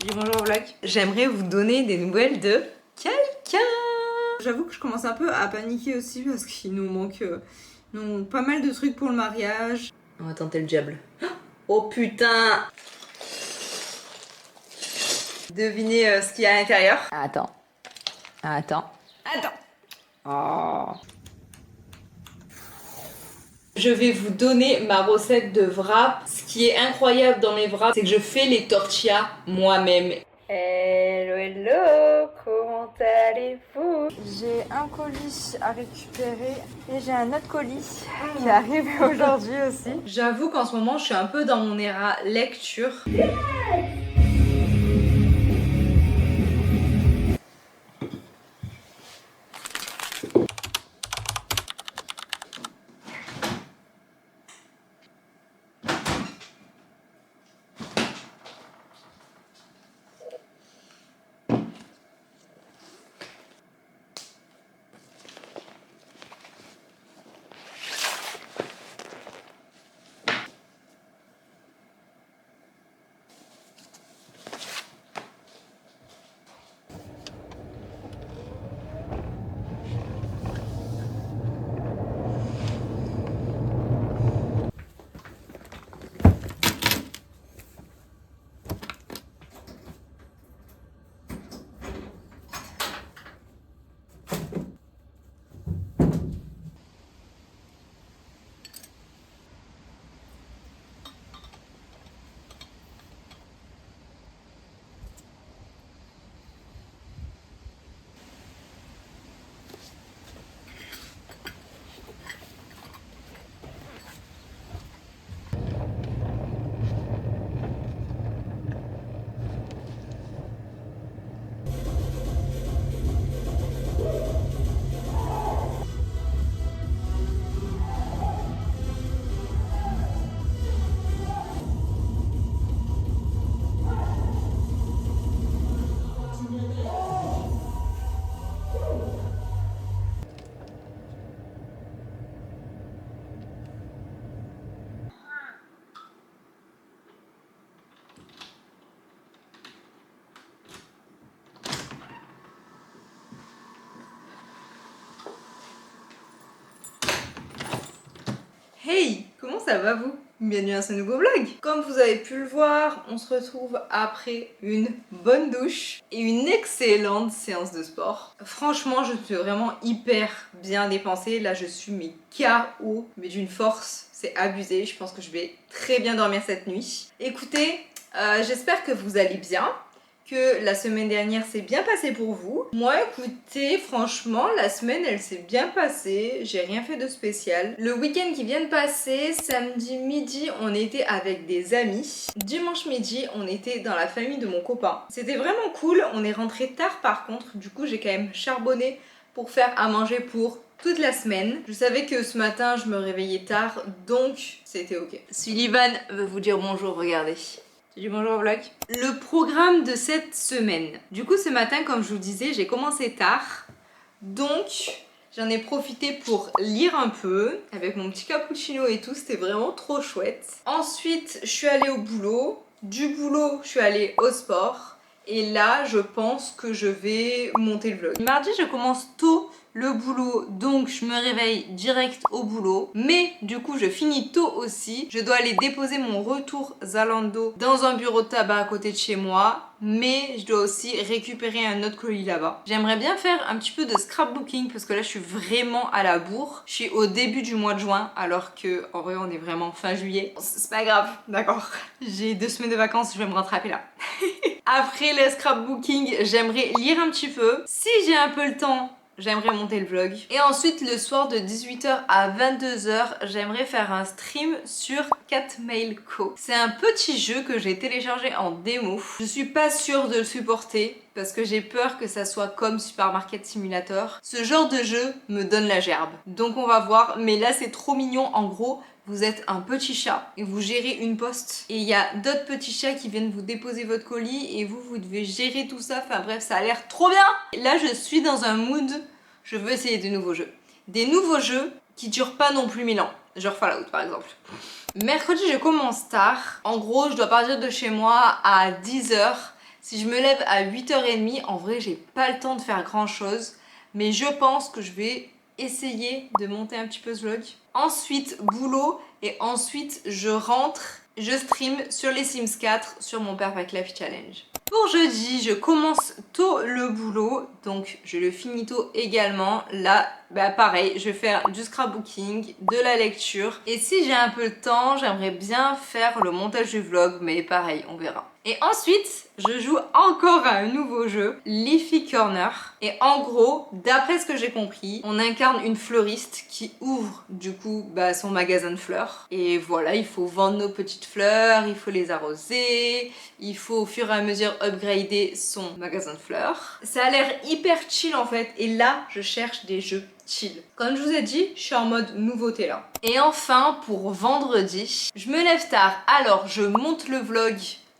Bonjour vlog. J'aimerais vous donner des nouvelles de quelqu'un. J'avoue que je commence un peu à paniquer aussi parce qu'il nous manque pas mal de trucs pour le mariage. On va tenter le diable. Oh putain! Devinez ce qu'il y a à l'intérieur. Attends. Oh. Je vais vous donner ma recette de wrap. Ce qui est incroyable dans mes wraps, c'est que je fais les tortillas moi-même. Hello, comment allez-vous? J'ai un colis à récupérer et j'ai un autre colis qui est arrivé aujourd'hui aussi. J'avoue qu'en ce moment, je suis un peu dans mon éra lecture. Hey, comment ça va vous? Bienvenue à ce nouveau vlog. Comme vous avez pu le voir, on se retrouve après une bonne douche et une excellente séance de sport. Franchement, je suis vraiment hyper bien dépensée. Là, je suis mes KO, mais d'une force, c'est abusé. Je pense que je vais très bien dormir cette nuit. Écoutez, j'espère que vous allez bien, que la semaine dernière s'est bien passée pour vous. Moi, écoutez, franchement, la semaine, elle s'est bien passée. J'ai rien fait de spécial. Le week-end qui vient de passer, samedi midi, on était avec des amis. Dimanche midi, on était dans la famille de mon copain. C'était vraiment cool. On est rentré tard par contre. Du coup, j'ai quand même charbonné pour faire à manger pour toute la semaine. Je savais que ce matin, je me réveillais tard, donc c'était ok. Sullivan veut vous dire bonjour, regardez. Tu dis bonjour vlog. Le programme de cette semaine. Du coup ce matin comme je vous disais j'ai commencé tard. Donc j'en ai profité pour lire un peu. Avec mon petit cappuccino et tout. C'était vraiment trop chouette. Ensuite je suis allée au boulot. Du boulot je suis allée au sport. Et là je pense que je vais monter le vlog. Mardi je commence tôt le boulot, donc je me réveille direct au boulot. Mais du coup je finis tôt aussi. Je dois aller déposer mon retour Zalando dans un bureau de tabac à côté de chez moi. Mais je dois aussi récupérer un autre colis là-bas. J'aimerais bien faire un petit peu de scrapbooking parce que là je suis vraiment à la bourre. Je suis au début du mois de juin alors que en vrai on est vraiment fin juillet. C'est pas grave, d'accord. J'ai 2 semaines de vacances, je vais me rattraper là. Après le scrapbooking, j'aimerais lire un petit peu. Si j'ai un peu le temps, j'aimerais monter le vlog. Et ensuite, le soir de 18h à 22h, j'aimerais faire un stream sur Catmail Co. C'est un petit jeu que j'ai téléchargé en démo. Je suis pas sûre de le supporter parce que j'ai peur que ça soit comme Supermarket Simulator. Ce genre de jeu me donne la gerbe. Donc on va voir. Mais là, c'est trop mignon. En gros, vous êtes un petit chat et vous gérez une poste. Et il y a d'autres petits chats qui viennent vous déposer votre colis et vous devez gérer tout ça. Enfin bref, ça a l'air trop bien. Là, je suis dans un mood, je veux essayer de nouveaux jeux. Des nouveaux jeux qui durent pas non plus 1000 ans. Genre Fallout par exemple. Mercredi, je commence tard. En gros, je dois partir de chez moi à 10h. Si je me lève à 8h30, en vrai j'ai pas le temps de faire grand chose, mais je pense que je vais essayer de monter un petit peu ce vlog. Ensuite boulot et ensuite je rentre, je stream sur les Sims 4 sur mon Perfect Life Challenge. Pour jeudi, je commence tôt le boulot, donc je le finis tôt également. Là, bah pareil, je vais faire du scrapbooking, de la lecture. Et si j'ai un peu de temps, j'aimerais bien faire le montage du vlog, mais pareil, on verra. Et ensuite, je joue encore à un nouveau jeu, Leafy Corner. Et en gros, d'après ce que j'ai compris, on incarne une fleuriste qui ouvre du coup son magasin de fleurs. Et voilà, il faut vendre nos petites fleurs, il faut les arroser, il faut au fur et à mesure upgrader son magasin de fleurs. Ça a l'air hyper chill en fait. Et là, je cherche des jeux chill. Comme je vous ai dit, je suis en mode nouveauté là. Et enfin, pour vendredi, je me lève tard, alors je monte le vlog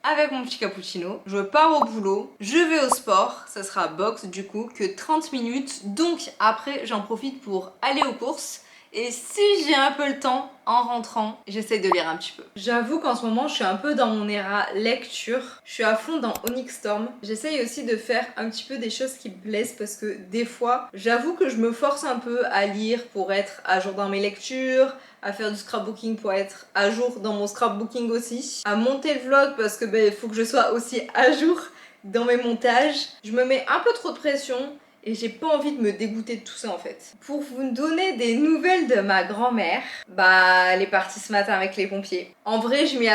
avec mon petit cappuccino, je pars au boulot, je vais au sport, ça sera boxe du coup, que 30 minutes, donc après j'en profite pour aller aux courses. Et si j'ai un peu le temps, en rentrant, j'essaie de lire un petit peu. J'avoue qu'en ce moment, je suis un peu dans mon éra lecture. Je suis à fond dans Onyx Storm. J'essaye aussi de faire un petit peu des choses qui me plaisent parce que des fois, j'avoue que je me force un peu à lire pour être à jour dans mes lectures, à faire du scrapbooking pour être à jour dans mon scrapbooking aussi, à monter le vlog parce que il faut que je sois aussi à jour dans mes montages. Je me mets un peu trop de pression. Et j'ai pas envie de me dégoûter de tout ça en fait. Pour vous donner des nouvelles de ma grand-mère, elle est partie ce matin avec les pompiers. En vrai, je m'y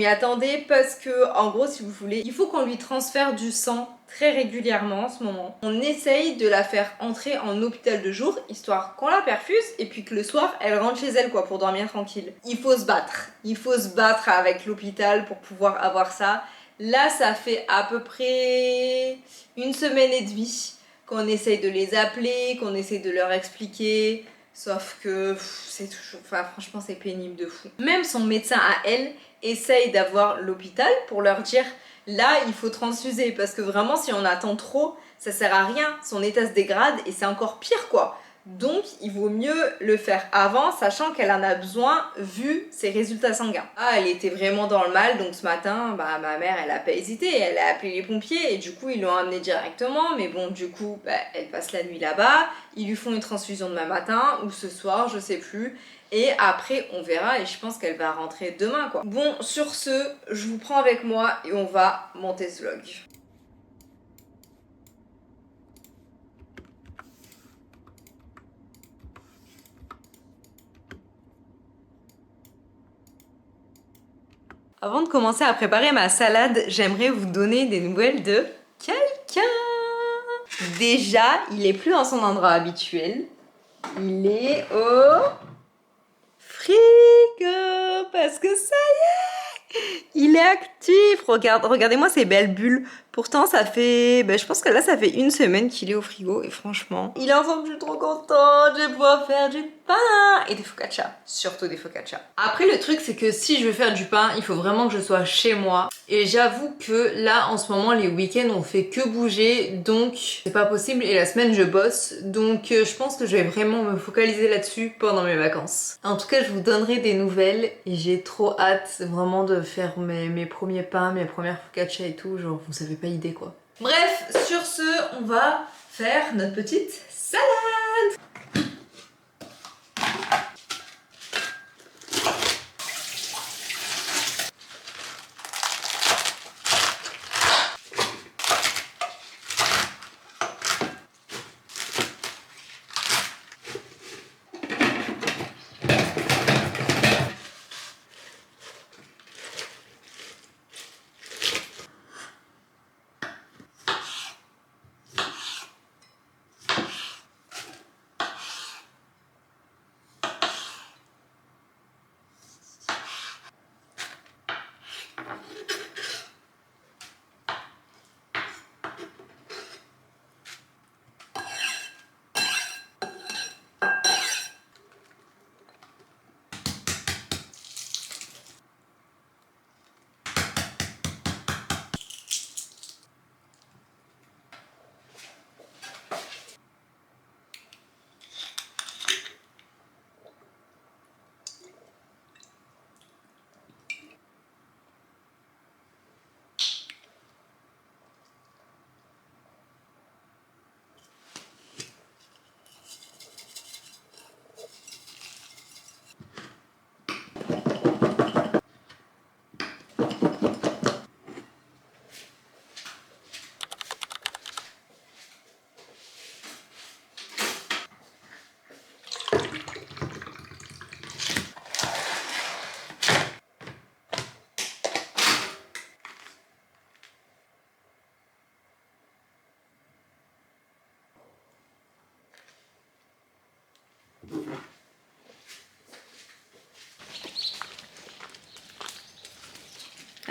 attendais parce que, en gros, si vous voulez, il faut qu'on lui transfère du sang très régulièrement en ce moment. On essaye de la faire entrer en hôpital de jour, histoire qu'on la perfuse, et puis que le soir, elle rentre chez elle, pour dormir tranquille. Il faut se battre avec l'hôpital pour pouvoir avoir ça. Là, ça fait à peu près 1 semaine et demie qu'on essaye de les appeler, qu'on essaye de leur expliquer, sauf que c'est toujours... franchement, c'est pénible de fou. Même son médecin à elle essaye d'avoir l'hôpital pour leur dire là, il faut transfuser, parce que vraiment, si on attend trop, ça sert à rien, son état se dégrade et c'est encore pire, quoi. Donc, il vaut mieux le faire avant, sachant qu'elle en a besoin vu ses résultats sanguins. Elle était vraiment dans le mal, donc ce matin, ma mère, elle a pas hésité, elle a appelé les pompiers et du coup, ils l'ont amenée directement. Mais bon, du coup, elle passe la nuit là-bas, ils lui font une transfusion demain matin ou ce soir, je sais plus. Et après, on verra et je pense qu'elle va rentrer demain, quoi. Bon, sur ce, je vous prends avec moi et on va monter ce vlog. Avant de commencer à préparer ma salade, j'aimerais vous donner des nouvelles de quelqu'un. Déjà, il est plus dans son endroit habituel. Il est au frigo parce que ça y est, il est actif. Regardez-moi ces belles bulles. Pourtant, ça fait, je pense que là, ça fait 1 semaine qu'il est au frigo et franchement, il est ensemble, je suis trop contente. Je vais pouvoir faire du pain et des focaccia, surtout des focaccia. Après, le truc, c'est que si je veux faire du pain, il faut vraiment que je sois chez moi. Et j'avoue que là, en ce moment, les week-ends, on fait que bouger, donc c'est pas possible. Et la semaine, je bosse, donc je pense que je vais vraiment me focaliser là-dessus pendant mes vacances. En tout cas, je vous donnerai des nouvelles et j'ai trop hâte vraiment de faire mes premiers pains, mes premières focaccia et tout. Genre, vous savez pas idée quoi. Bref, sur ce, on va faire notre petite salade.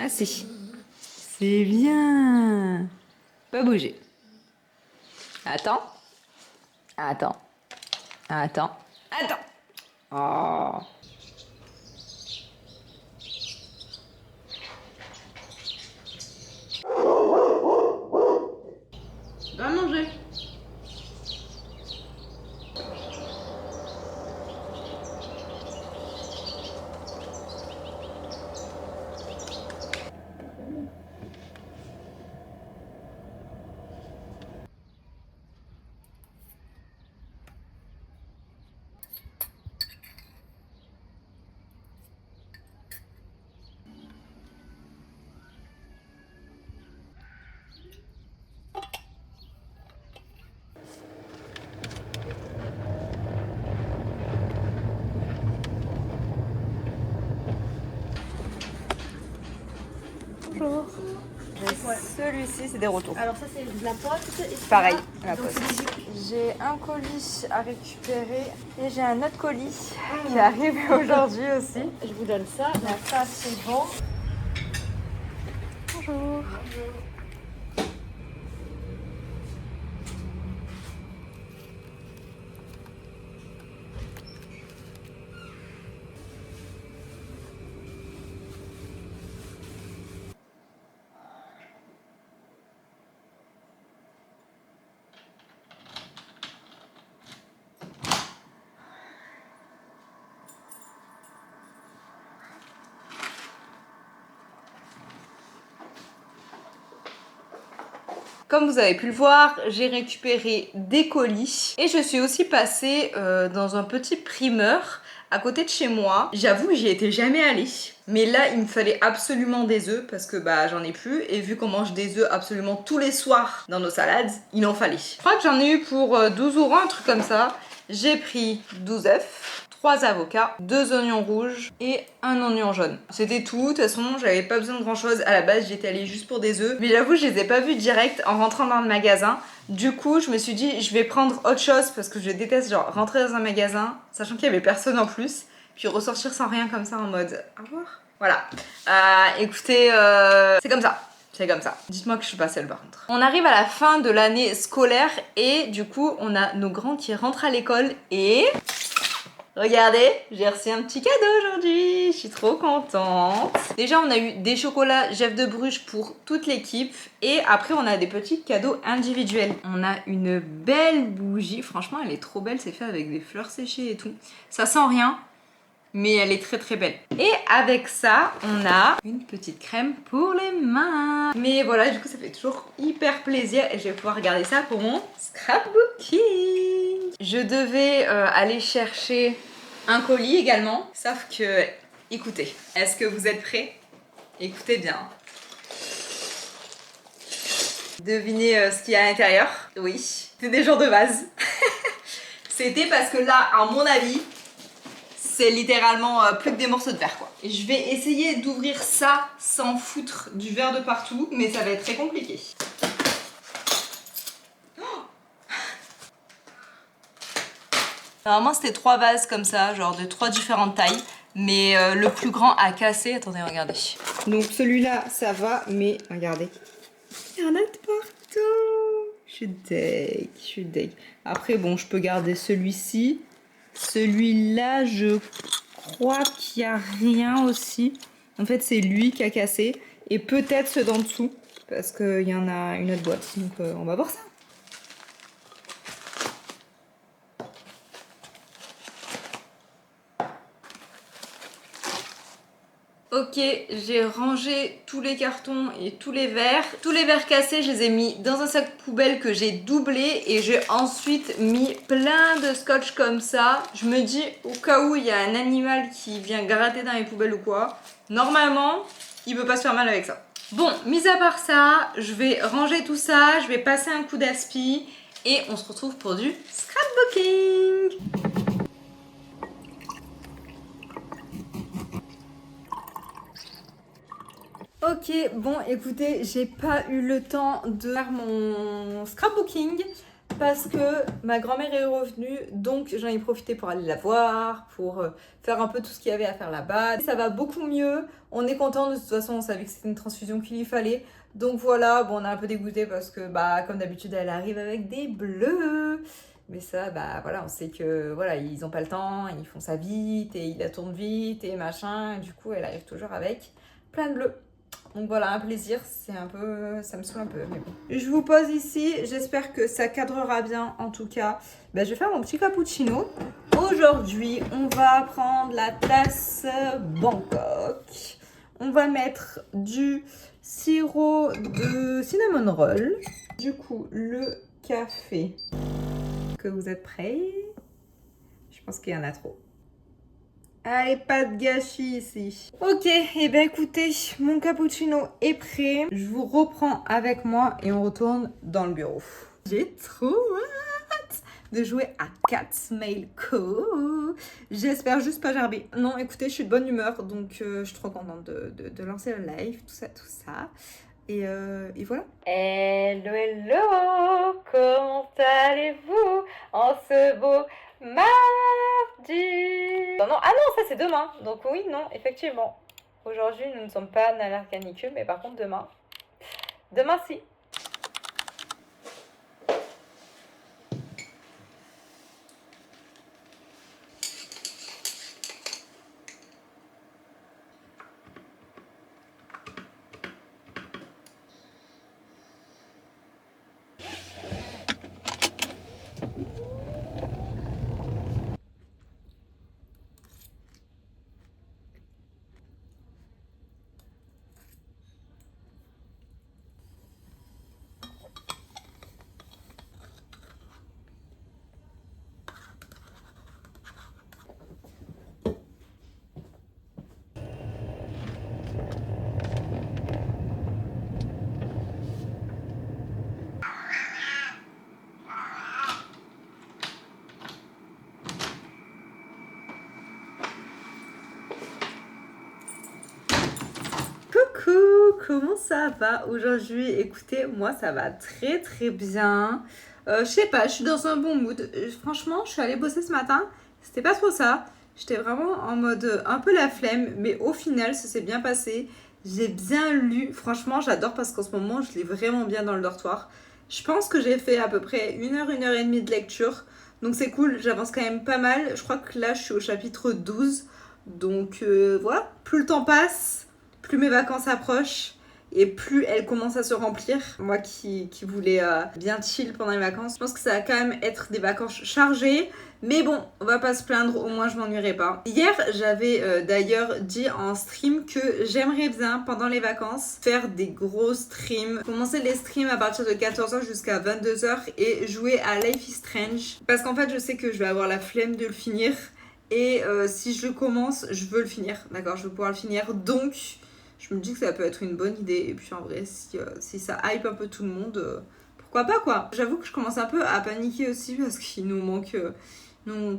Merci. C'est bien. Pas bouger. Attends. Attends. Attends. Attends. Oh. Va manger. Bonjour. Celui-ci, c'est des retours. Alors ça c'est de la pote. Pareil, à la poste. J'ai un colis à récupérer et j'ai un autre colis qui arrive aujourd'hui aussi. Je vous donne ça. Donc ça c'est bon. Bonjour. Comme vous avez pu le voir, j'ai récupéré des colis et je suis aussi passée dans un petit primeur à côté de chez moi. J'avoue, j'y étais jamais allée. Mais là, il me fallait absolument des œufs parce que bah j'en ai plus. Et vu qu'on mange des œufs absolument tous les soirs dans nos salades, il en fallait. Je crois que j'en ai eu pour 12 € un truc comme ça. J'ai pris 12 œufs. 3 avocats, 2 oignons rouges et un oignon jaune. C'était tout, de toute façon j'avais pas besoin de grand chose. À la base j'étais allée juste pour des œufs. Mais j'avoue je les ai pas vus direct en rentrant dans le magasin. Du coup je me suis dit je vais prendre autre chose parce que je déteste genre rentrer dans un magasin sachant qu'il y avait personne en plus. Puis ressortir sans rien comme ça en mode au revoir. Voilà. Écoutez, c'est comme ça. C'est comme ça. Dites-moi que je suis pas seule par contre. On arrive à la fin de l'année scolaire et du coup on a nos grands qui rentrent à l'école et... Regardez, j'ai reçu un petit cadeau aujourd'hui, je suis trop contente. Déjà, on a eu des chocolats Jeff de Bruges pour toute l'équipe et après, on a des petits cadeaux individuels. On a une belle bougie, franchement, elle est trop belle, c'est fait avec des fleurs séchées et tout. Ça sent rien, mais elle est très très belle. Et avec ça, on a une petite crème pour les mains. Mais voilà, du coup, ça fait toujours hyper plaisir et je vais pouvoir regarder ça pour mon scrapbooking. Je devais aller chercher un colis également, sauf que, écoutez, est-ce que vous êtes prêts? Écoutez bien. Devinez ce qu'il y a à l'intérieur? Oui, c'est des jours de base. C'était parce que là, à mon avis, c'est littéralement plus que des morceaux de verre quoi. Et je vais essayer d'ouvrir ça sans foutre du verre de partout, mais ça va être très compliqué. Normalement c'était 3 vases comme ça, genre de 3 différentes tailles. Mais le plus grand a cassé. Attendez, regardez. Donc celui-là, ça va, mais regardez. Il y en a de partout. Je suis deg. Après, bon, je peux garder celui-ci. Celui-là, je crois qu'il n'y a rien aussi. En fait, c'est lui qui a cassé. Et peut-être ceux d'en dessous. Parce qu'il y en a une autre boîte. Donc, on va voir ça. Ok, j'ai rangé tous les cartons et tous les verres. Tous les verres cassés, je les ai mis dans un sac poubelle que j'ai doublé et j'ai ensuite mis plein de scotch comme ça. Je me dis au cas où il y a un animal qui vient gratter dans les poubelles ou quoi, normalement, il peut pas se faire mal avec ça. Bon, mis à part ça, je vais ranger tout ça, je vais passer un coup d'aspi et on se retrouve pour du scrapbooking. Ok, bon écoutez, j'ai pas eu le temps de faire mon scrapbooking parce que ma grand-mère est revenue, donc j'en ai profité pour aller la voir, pour faire un peu tout ce qu'il y avait à faire là-bas. Ça va beaucoup mieux, on est content, de toute façon on savait que c'était une transfusion qu'il lui fallait. Donc voilà, bon on est un peu dégoûté parce que bah comme d'habitude elle arrive avec des bleus. Mais ça, bah voilà, on sait que voilà, ils ont pas le temps, ils font ça vite et ils la tournent vite et machin. Et du coup, elle arrive toujours avec plein de bleus. Donc voilà, un plaisir, c'est un peu, ça me saoule un peu, mais bon. Je vous pose ici, j'espère que ça cadrera bien en tout cas. Ben, je vais faire mon petit cappuccino. Aujourd'hui, on va prendre la tasse Bangkok. On va mettre du sirop de cinnamon roll. Du coup, le café. Que vous êtes prêts? Je pense qu'il y en a trop. Allez, pas de gâchis ici. Ok, et ben écoutez, mon cappuccino est prêt. Je vous reprends avec moi et on retourne dans le bureau. J'ai trop hâte de jouer à Cat's Mail Co. J'espère juste pas gerber. Non, écoutez, je suis de bonne humeur, donc je suis trop contente de lancer le live, tout ça. Et voilà. Hello, hello, comment allez-vous en ce beau mardi? Non, ah non, ça c'est demain. Donc oui, non, effectivement. Aujourd'hui, nous ne sommes pas en alerte canicule, mais par contre demain. Demain, si. Coucou, comment ça va aujourd'hui? Écoutez, moi ça va très très bien. Je sais pas, je suis dans un bon mood. Franchement, je suis allée bosser ce matin. C'était pas trop ça. J'étais vraiment en mode un peu la flemme, mais au final, ça s'est bien passé. J'ai bien lu. Franchement, j'adore parce qu'en ce moment, je lis vraiment bien dans le dortoir. Je pense que j'ai fait à peu près 1 heure et demie de lecture. Donc c'est cool, j'avance quand même pas mal. Je crois que là, je suis au chapitre 12. Donc voilà, plus le temps passe, plus mes vacances approchent et plus elles commencent à se remplir. Moi qui voulais bien chill pendant les vacances, je pense que ça va quand même être des vacances chargées. Mais bon, on va pas se plaindre, au moins je m'ennuierai pas. Hier, j'avais d'ailleurs dit en stream que j'aimerais bien, pendant les vacances, faire des gros streams. Commencer les streams à partir de 14h jusqu'à 22h et jouer à Life is Strange. Parce qu'en fait, je sais que je vais avoir la flemme de le finir. Et si je commence, je veux le finir, d'accord? Je veux pouvoir le finir, donc je me dis que ça peut être une bonne idée. Et puis en vrai, si ça hype un peu tout le monde, pourquoi pas quoi? J'avoue que je commence un peu à paniquer aussi parce qu'il nous manque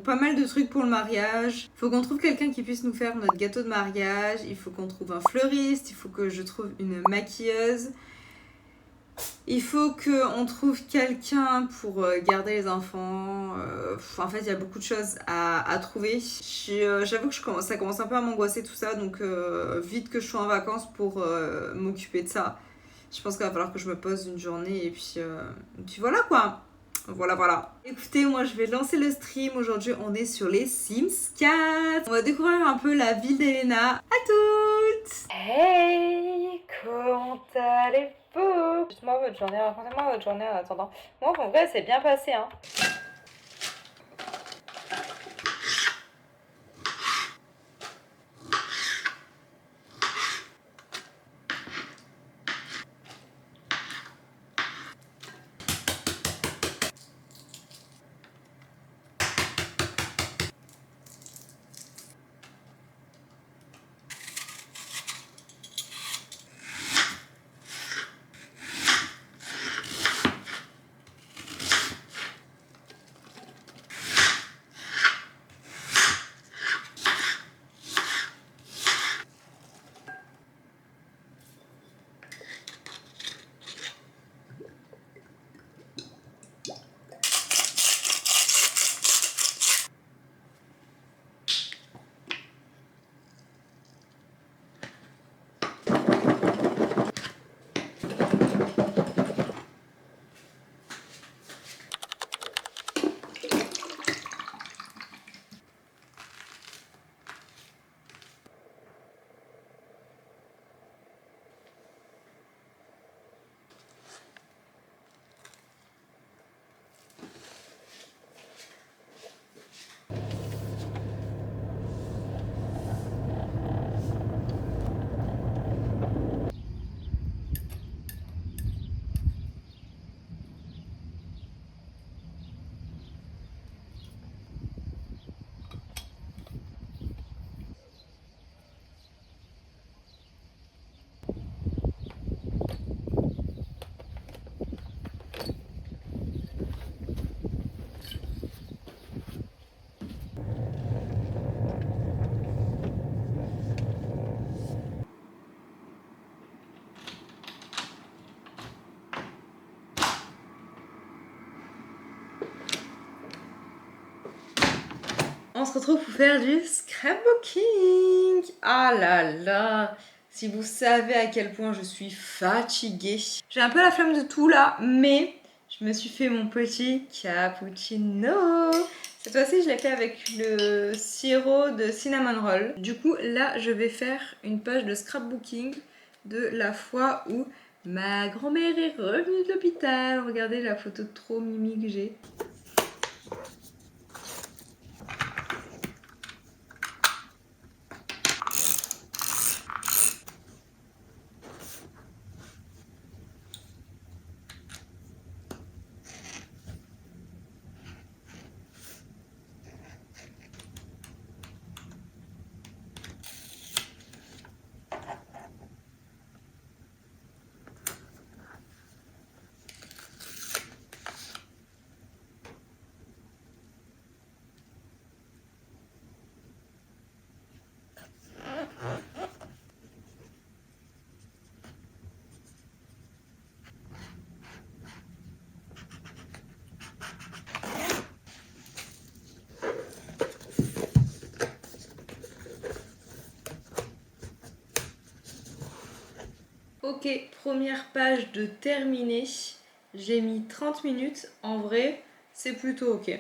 pas mal de trucs pour le mariage. Il faut qu'on trouve quelqu'un qui puisse nous faire notre gâteau de mariage, il faut qu'on trouve un fleuriste, il faut que je trouve une maquilleuse. Il faut qu'on trouve quelqu'un pour garder les enfants. En fait, il y a beaucoup de choses à trouver. J'avoue que ça commence un peu à m'angoisser tout ça. Donc, vite que je sois en vacances pour m'occuper de ça. Je pense qu'il va falloir que je me pose une journée. Et puis voilà quoi. Voilà. Écoutez, moi je vais lancer le stream. Aujourd'hui, on est sur les Sims 4. On va découvrir un peu la ville d'Elena. À toutes! Hey, comment allez-vous? Dites-moi votre journée, racontez-moi votre journée en attendant. Moi, en vrai, c'est bien passé, hein. se retrouve pour faire du scrapbooking. Ah là là, si vous savez à quel point je suis fatiguée. J'ai un peu la flemme de tout là, mais je me suis fait mon petit cappuccino. Cette fois-ci, je l'ai fait avec le sirop de cinnamon roll. Du coup, là, je vais faire une page de scrapbooking de la fois où ma grand-mère est revenue de l'hôpital. Regardez la photo trop mimi que j'ai. Ok, première page de terminée. J'ai mis 30 minutes. En vrai, c'est plutôt ok.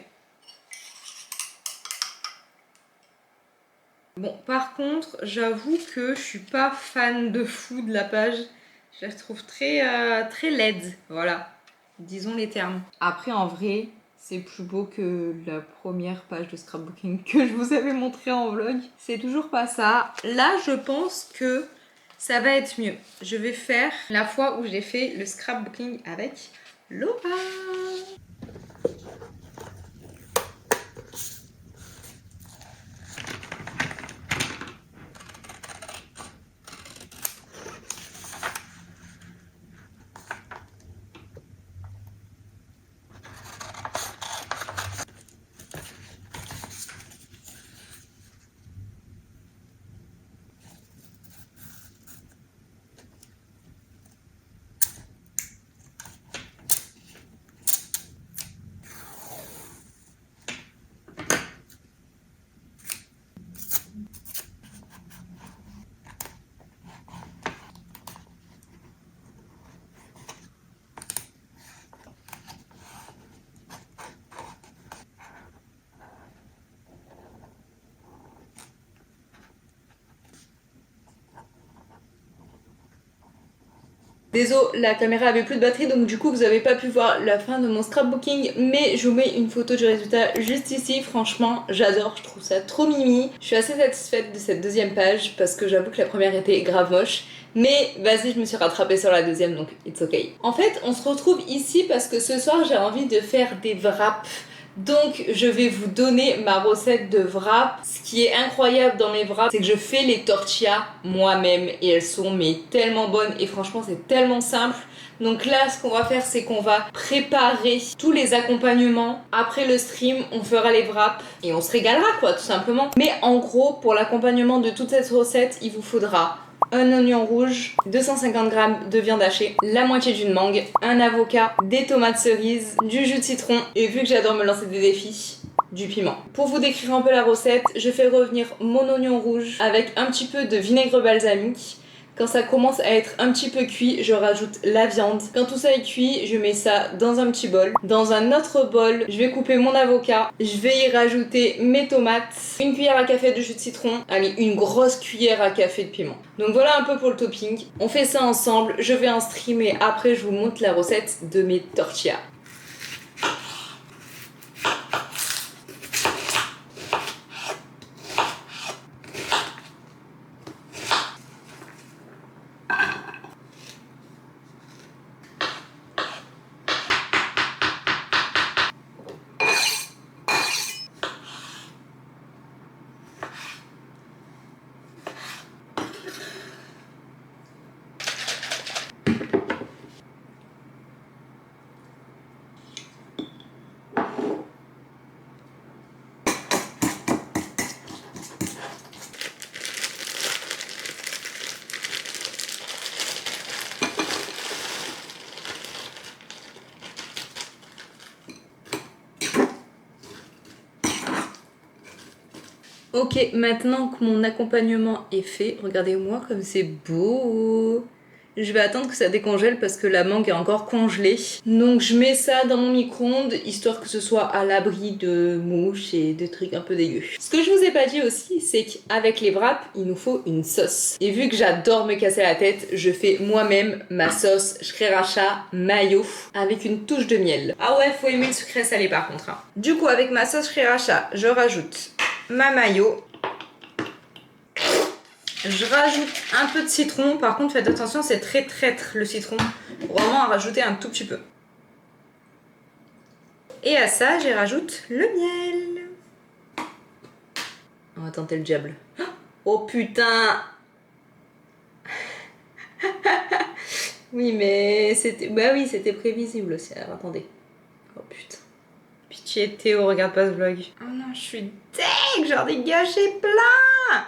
Bon, par contre, j'avoue que je suis pas fan de fou de la page. Je la trouve très laide. Voilà, disons les termes. Après, en vrai, c'est plus beau que la première page de scrapbooking que je vous avais montré en vlog. C'est toujours pas ça. Là, je pense que ça va être mieux. Je vais faire la fois où j'ai fait le scrapbooking avec Laura. Désolé, la caméra avait plus de batterie donc du coup vous avez pas pu voir la fin de mon scrapbooking, mais je vous mets une photo du résultat juste ici. Franchement j'adore, je trouve ça trop mimi. Je suis assez satisfaite de cette deuxième page parce que j'avoue que la première était grave moche. Mais vas-y, je me suis rattrapée sur la deuxième donc it's ok. En fait on se retrouve ici parce que ce soir j'ai envie de faire des wraps. Donc je vais vous donner ma recette de wrap. Ce qui est incroyable dans mes wraps, c'est que je fais les tortillas moi-même et elles sont mais tellement bonnes et franchement c'est tellement simple. Donc là ce qu'on va faire c'est qu'on va préparer tous les accompagnements. Après le stream on fera les wraps et on se régalera quoi tout simplement. Mais en gros pour l'accompagnement de toute cette recette il vous faudra un oignon rouge, 250 g de viande hachée, la moitié d'une mangue, un avocat, des tomates cerises, du jus de citron et vu que j'adore me lancer des défis, du piment. Pour vous décrire un peu la recette, je fais revenir mon oignon rouge avec un petit peu de vinaigre balsamique. Quand ça commence à être un petit peu cuit, je rajoute la viande. Quand tout ça est cuit, je mets ça dans un petit bol. Dans un autre bol, je vais couper mon avocat. Je vais y rajouter mes tomates. Une cuillère à café de jus de citron. Allez, une grosse cuillère à café de piment. Donc voilà un peu pour le topping. On fait ça ensemble. Je vais en streamer. Après, je vous montre la recette de mes tortillas. Ok, maintenant que mon accompagnement est fait, regardez-moi comme c'est beau. Je vais attendre que ça décongèle parce que la mangue est encore congelée. Donc je mets ça dans mon micro-ondes histoire que ce soit à l'abri de mouches et de trucs un peu dégueux. Ce que je vous ai pas dit aussi, c'est qu'avec les wraps, il nous faut une sauce. Et vu que j'adore me casser la tête, je fais moi-même ma sauce sriracha mayo avec une touche de miel. Ah ouais, faut aimer le sucré salé par contre. Hein. Du coup, avec ma sauce sriracha, je rajoute ma mayo. Je rajoute un peu de citron. Par contre, faites attention, c'est très traître le citron. Vraiment à rajouter un tout petit peu. Et à ça, j'y rajoute le miel. On va tenter le diable. Oh putain. Oui, mais c'était... Bah oui, c'était prévisible aussi. Alors, attendez. Oh putain. Pitié, Théo, regarde pas ce vlog. Oh non, je suis deg, j'en ai gâché plein.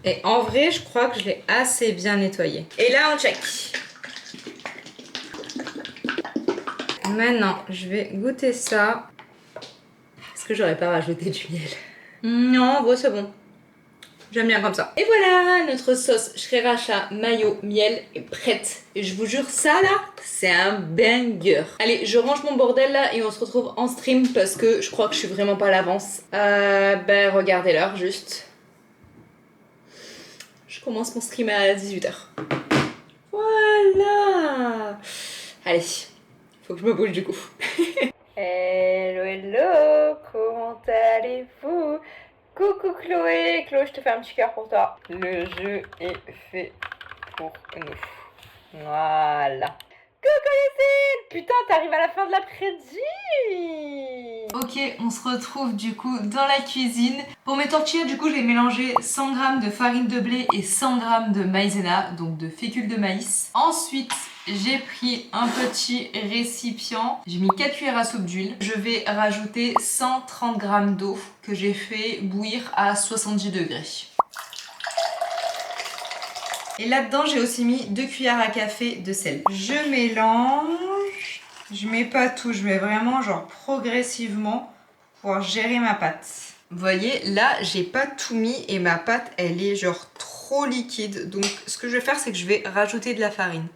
Et en vrai, je crois que je l'ai assez bien nettoyé. Et là, on check. Maintenant, je vais goûter ça. Est-ce que j'aurais pas rajouté du miel? Non, bon, c'est bon. J'aime bien comme ça. Et voilà, notre sauce sriracha mayo miel est prête. Et je vous jure, ça là, c'est un banger. Allez, je range mon bordel là et on se retrouve en stream parce que je crois que je suis vraiment pas à l'avance. Ben, regardez l'heure juste. Je commence mon stream à 18h. Voilà. Allez, faut que je me bouge du coup. Hello, hello, comment allez-vous? Coucou Chloé, Chloé, je te fais un petit cœur pour toi. Le jeu est fait pour nous. Voilà. Coucou Lucille! Putain, t'arrives à la fin de l'après-midi! Ok, on se retrouve du coup dans la cuisine. Pour mes tortillas, du coup, j'ai mélangé 100 g de farine de blé et 100 g de maïzena, donc de fécule de maïs. Ensuite, j'ai pris un petit récipient, j'ai mis 4 cuillères à soupe d'huile. Je vais rajouter 130 g d'eau que j'ai fait bouillir à 70 degrés. Et là-dedans, j'ai aussi mis 2 cuillères à café de sel. Je mélange. Je mets pas tout, je mets vraiment genre progressivement pour pouvoir gérer ma pâte. Vous voyez, là, j'ai pas tout mis et ma pâte, elle est genre trop liquide. Donc, ce que je vais faire, c'est que je vais rajouter de la farine.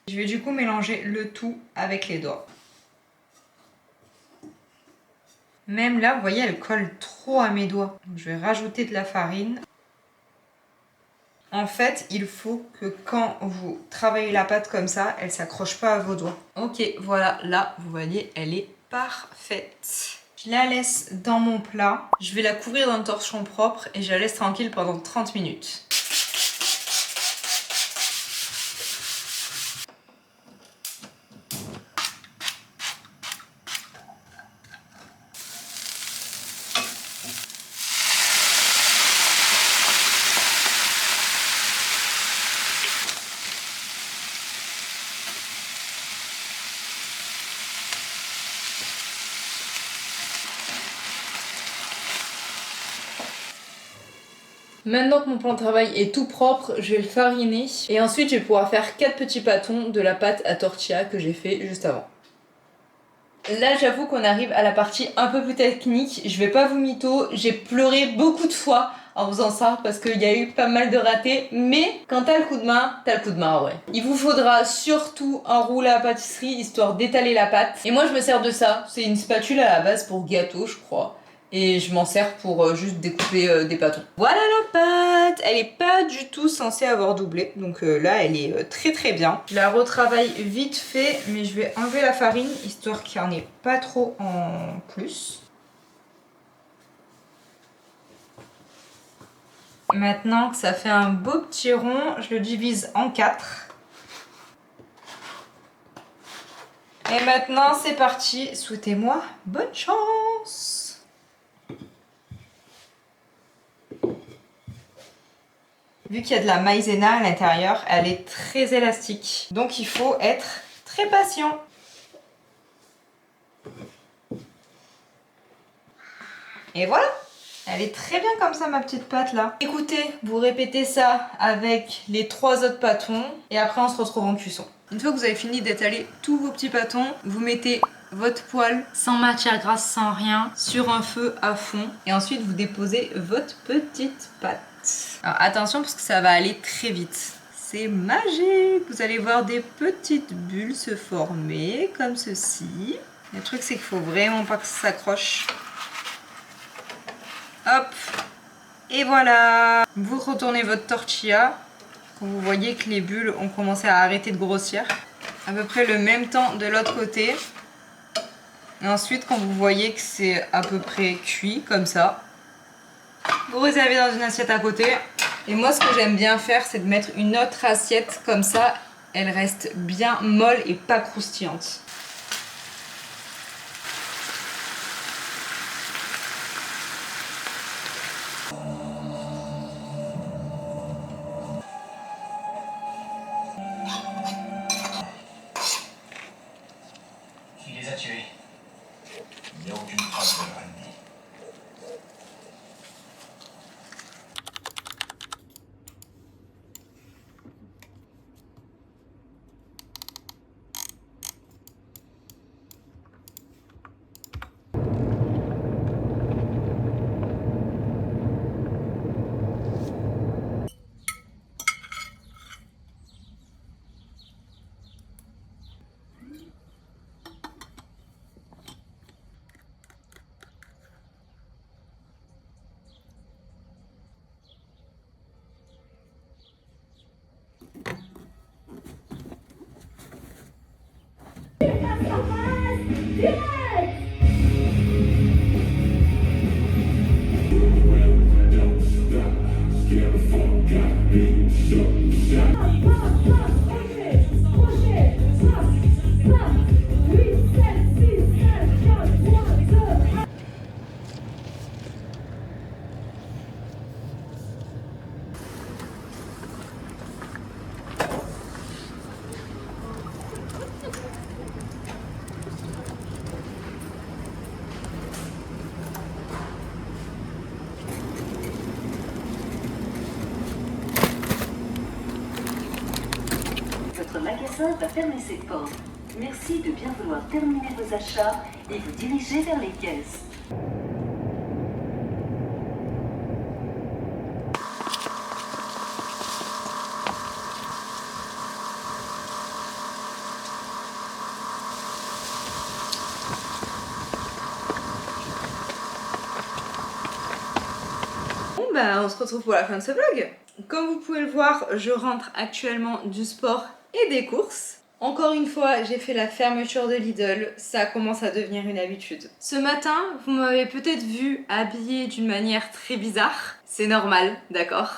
Je vais du coup mélanger le tout avec les doigts. Même là, vous voyez, elle colle trop à mes doigts. Donc, je vais rajouter de la farine. En fait, il faut que quand vous travaillez la pâte comme ça, elle ne s'accroche pas à vos doigts. Ok, voilà, là, vous voyez, elle est parfaite. Je la laisse dans mon plat. Je vais la couvrir d'un torchon propre et je la laisse tranquille pendant 30 minutes. Maintenant que mon plan de travail est tout propre, je vais le fariner et ensuite je vais pouvoir faire 4 petits pâtons de la pâte à tortilla que j'ai fait juste avant. Là j'avoue qu'on arrive à la partie un peu plus technique, je vais pas vous mytho, j'ai pleuré beaucoup de fois en faisant ça parce qu'il y a eu pas mal de ratés, mais quand t'as le coup de main, t'as le coup de main, ouais. Il vous faudra surtout un rouleau à pâtisserie histoire d'étaler la pâte. Et moi je me sers de ça, c'est une spatule à la base pour gâteau je crois. Et je m'en sers pour juste découper des pâtons. Voilà la pâte. Elle est pas du tout censée avoir doublé. Donc là, elle est très très bien. Je la retravaille vite fait, mais je vais enlever la farine, histoire qu'il n'y en ait pas trop en plus. Maintenant que ça fait un beau petit rond, je le divise en 4. Et maintenant, c'est parti. Souhaitez-moi bonne chance. Vu qu'il y a de la maïzena à l'intérieur, elle est très élastique. Donc il faut être très patient. Et voilà, elle est très bien comme ça ma petite pâte là. Écoutez, vous répétez ça avec les 3 autres pâtons et après on se retrouve en cuisson. Une fois que vous avez fini d'étaler tous vos petits pâtons, vous mettez votre poêle sans matière grasse, sans rien, sur un feu à fond. Et ensuite, vous déposez votre petite pâte. Alors attention parce que ça va aller très vite. C'est magique! Vous allez voir des petites bulles se former comme ceci. Le truc, c'est qu'il faut vraiment pas que ça s'accroche. Hop! Et voilà! Vous retournez votre tortilla. Quand vous voyez que les bulles ont commencé à arrêter de grossir. À peu près le même temps de l'autre côté. Et ensuite, quand vous voyez que c'est à peu près cuit, comme ça, vous réservez dans une assiette à côté. Et moi, ce que j'aime bien faire, c'est de mettre une autre assiette comme ça. Elle reste bien molle et pas croustillante. Il les a tués. Il n'y a aucune trace de leur ennemi. Votre magasin va fermer ses portes. Merci de bien vouloir terminer vos achats et vous diriger vers les caisses. Bon bah on se retrouve pour la fin de ce vlog. Comme vous pouvez le voir, je rentre actuellement du sport et des courses. Encore une fois, j'ai fait la fermeture de Lidl, ça commence à devenir une habitude. Ce matin, vous m'avez peut-être vu habillée d'une manière très bizarre. C'est normal, d'accord?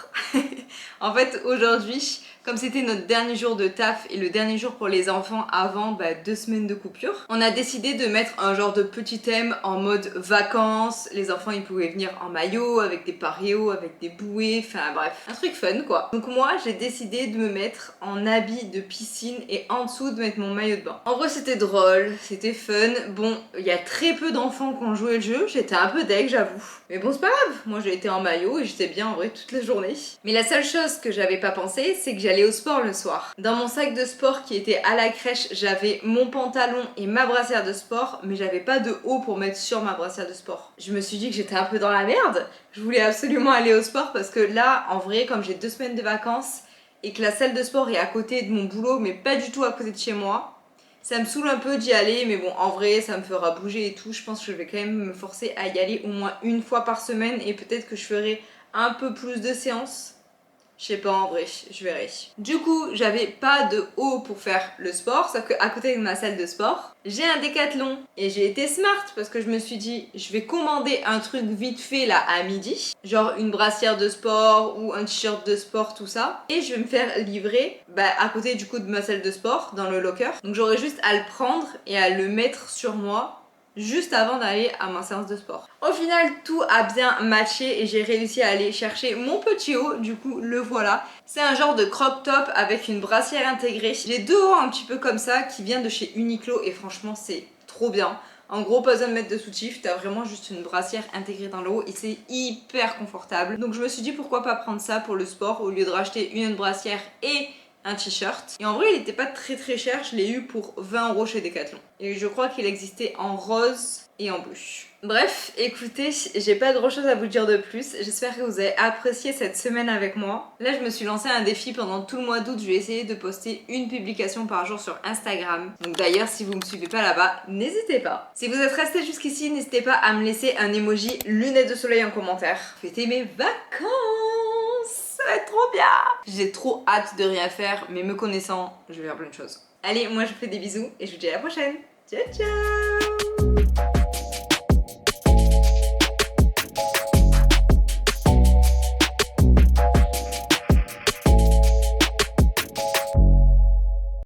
En fait, aujourd'hui, comme c'était notre dernier jour de taf et le dernier jour pour les enfants avant 2 semaines de coupure, on a décidé de mettre un genre de petit thème en mode vacances. Les enfants ils pouvaient venir en maillot, avec des parios, avec des bouées, enfin bref, un truc fun quoi. Donc moi j'ai décidé de me mettre en habit de piscine et en dessous de mettre mon maillot de bain. En vrai c'était drôle, c'était fun. Bon, il y a très peu d'enfants qui ont joué le jeu, j'étais un peu deg j'avoue. Mais bon c'est pas grave, moi j'ai été en maillot et j'étais bien en vrai toute la journée. Mais la seule chose que j'avais pas pensé, c'est que j'allais au sport le soir. Dans mon sac de sport qui était à la crèche, j'avais mon pantalon et ma brassière de sport, mais j'avais pas de haut pour mettre sur ma brassière de sport. Je me suis dit que j'étais un peu dans la merde. Je voulais absolument aller au sport parce que là, en vrai, comme j'ai 2 semaines de vacances et que la salle de sport est à côté de mon boulot, mais pas du tout à côté de chez moi, ça me saoule un peu d'y aller, mais bon, en vrai, ça me fera bouger et tout. Je pense que je vais quand même me forcer à y aller au moins une fois par semaine et peut-être que je ferai un peu plus de séances. Je sais pas en vrai, je verrai. Du coup, j'avais pas de haut pour faire le sport, sauf qu'à côté de ma salle de sport, j'ai un Décathlon. Et j'ai été smart parce que je me suis dit, je vais commander un truc vite fait là à midi. Genre une brassière de sport ou un t-shirt de sport, tout ça. Et je vais me faire livrer à côté du coup de ma salle de sport, dans le locker. Donc j'aurai juste à le prendre et à le mettre sur moi juste avant d'aller à ma séance de sport. Au final, tout a bien matché et j'ai réussi à aller chercher mon petit haut, du coup le voilà. C'est un genre de crop top avec une brassière intégrée. J'ai 2 hauts un petit peu comme ça qui vient de chez Uniqlo et franchement c'est trop bien. En gros, pas besoin de mettre de soutif, t'as vraiment juste une brassière intégrée dans le haut et c'est hyper confortable. Donc je me suis dit pourquoi pas prendre ça pour le sport au lieu de racheter une brassière et un t-shirt. Et en vrai, il était pas très cher, je l'ai eu pour 20 € chez Decathlon. Et je crois qu'il existait en rose et en bleu. Bref, écoutez, j'ai pas grand chose à vous dire de plus. J'espère que vous avez apprécié cette semaine avec moi. Là, je me suis lancé un défi pendant tout le mois d'août. Je vais essayer de poster une publication par jour sur Instagram. Donc d'ailleurs, si vous me suivez pas là-bas, n'hésitez pas. Si vous êtes resté jusqu'ici, n'hésitez pas à me laisser un emoji lunettes de soleil en commentaire. Fêtez mes vacances! Ça va être trop bien! J'ai trop hâte de rien faire, mais me connaissant, je vais faire plein de choses. Allez, moi je vous fais des bisous et je vous dis à la prochaine. Ciao ciao!